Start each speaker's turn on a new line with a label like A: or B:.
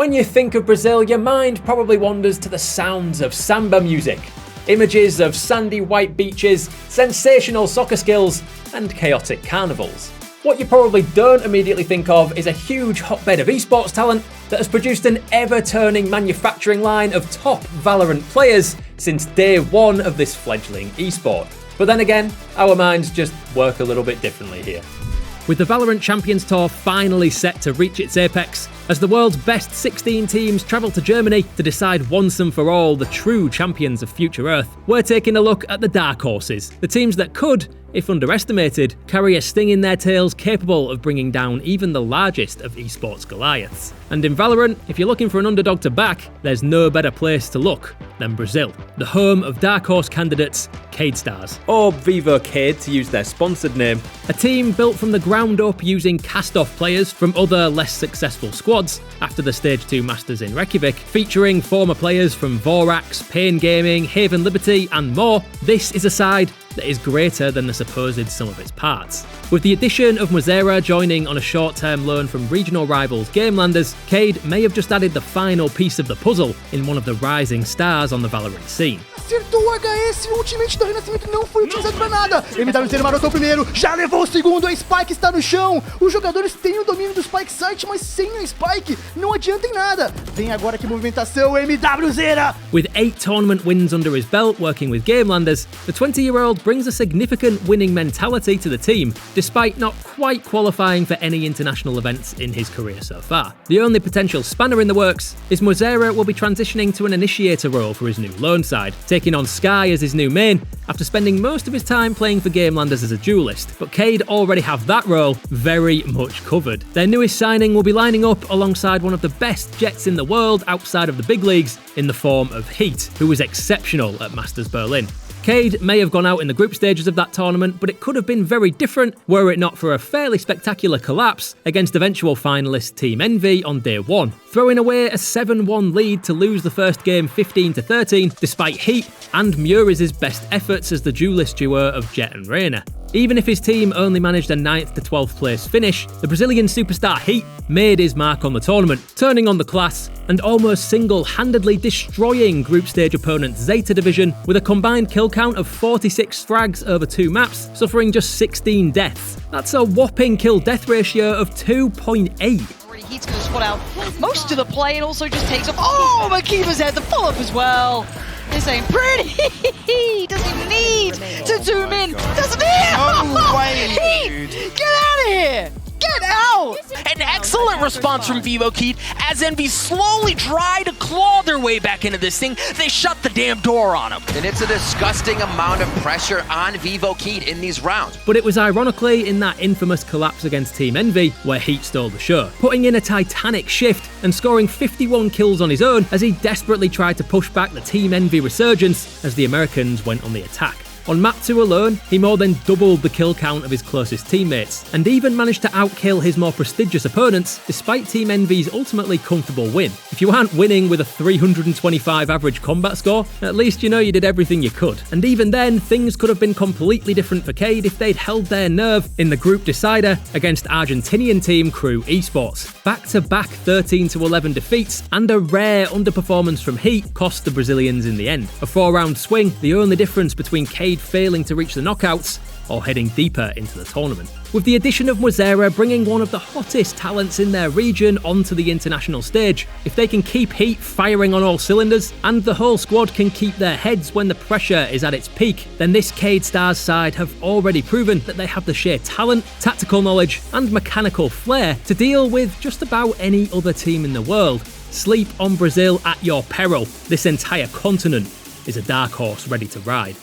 A: When you think of Brazil, your mind probably wanders to the sounds of samba music, images of sandy white beaches, sensational soccer skills, and chaotic carnivals. What you probably don't immediately think of is a huge hotbed of esports talent that has produced an ever-turning manufacturing line of top Valorant players since day one of this fledgling esport. But then again, our minds just work a little bit differently here. With the Valorant Champions Tour finally set to reach its apex, as the world's best 16 teams travel to Germany to decide once and for all the true champions of future Earth, we're taking a look at the dark horses, the teams that could, if underestimated, carry a sting in their tails capable of bringing down even the largest of esports Goliaths. And in Valorant, if you're looking for an underdog to back, there's no better place to look than Brazil, the home of dark horse candidates Cade Stars, or Vivo Cade to use their sponsored name, a team built from the ground up using cast-off players from other less successful squads after the Stage 2 Masters in Reykjavik, featuring former players from Vorax, Pain Gaming, Haven Liberty and more. This is a side that is greater than the supposed sum of its parts. With the addition of Mozeira joining on a short-term loan from regional rivals Gamelanders, Cade may have just added the final piece of the puzzle in one of the rising stars on the Valorant scene.
B: Acertou o HS, o ultimate do Renascimento não foi utilizado pra nada. MWZ marotou o primeiro, já levou o segundo, a Spike está no chão. Os jogadores têm o domínio do Spike site, mas sem a Spike não adianta em nada. Vem agora que movimentação, MWZ!
A: With 8 tournament wins under his belt working with Gamelanders, the 20-year-old brings a significant winning mentality to the team, despite not quite qualifying for any international events in his career so far. The only potential spanner in the works is Mozeira will be transitioning to an initiator role for his new lone side, taking on Sky as his new main after spending most of his time playing for Gamelanders as a duelist, but Cade already have that role very much covered. Their newest signing will be lining up alongside one of the best Jets in the world outside of the big leagues in the form of Heat, who was exceptional at Masters Berlin. Cade may have gone out in the group stages of that tournament, but it could have been very different were it not for a fairly spectacular collapse against eventual finalist Team Envy on day one, throwing away a 7-1 lead to lose the first game 15-13 despite Heat and Muri's best efforts as the duelist duo of Jet and Reyna. Even if his team only managed a 9th to 12th place finish, the Brazilian superstar Heat made his mark on the tournament, turning on the class and almost single-handedly destroying group stage opponent Zeta Division with a combined kill count of 46 frags over 2 maps, suffering just 16 deaths. That's a whopping kill-death ratio of 2.8.
C: He's going to spot out most of the play and also just takes off. Oh, Makiva's had the follow-up as well. This ain't pretty. Doesn't even need to zoom in. Doesn't need.
D: No way,
C: Heat, get out of here. Get out!
D: An excellent response from Vivo Keat as Envy slowly try to claw their way back into this thing. They shut the damn door on him.
E: And it's a disgusting amount of pressure on Vivo Keat in these rounds.
A: But it was ironically in that infamous collapse against Team Envy where Heat stole the show, putting in a titanic shift and scoring 51 kills on his own as he desperately tried to push back the Team Envy resurgence as the Americans went on the attack. On map 2 alone, he more than doubled the kill count of his closest teammates, and even managed to outkill his more prestigious opponents despite Team Envy's ultimately comfortable win. If you aren't winning with a 325 average combat score, at least you know you did everything you could. And even then, things could have been completely different for Cade if they'd held their nerve in the group decider against Argentinian team Crew Esports. Back-to-back 13-11 defeats and a rare underperformance from Heat cost the Brazilians in the end. A 4-round swing, the only difference between Cade failing to reach the knockouts or heading deeper into the tournament. With the addition of Mozeira bringing one of the hottest talents in their region onto the international stage, if they can keep Heat firing on all cylinders and the whole squad can keep their heads when the pressure is at its peak, then this Cade Stars side have already proven that they have the sheer talent, tactical knowledge and mechanical flair to deal with just about any other team in the world. Sleep on Brazil at your peril. This entire continent is a dark horse ready to ride.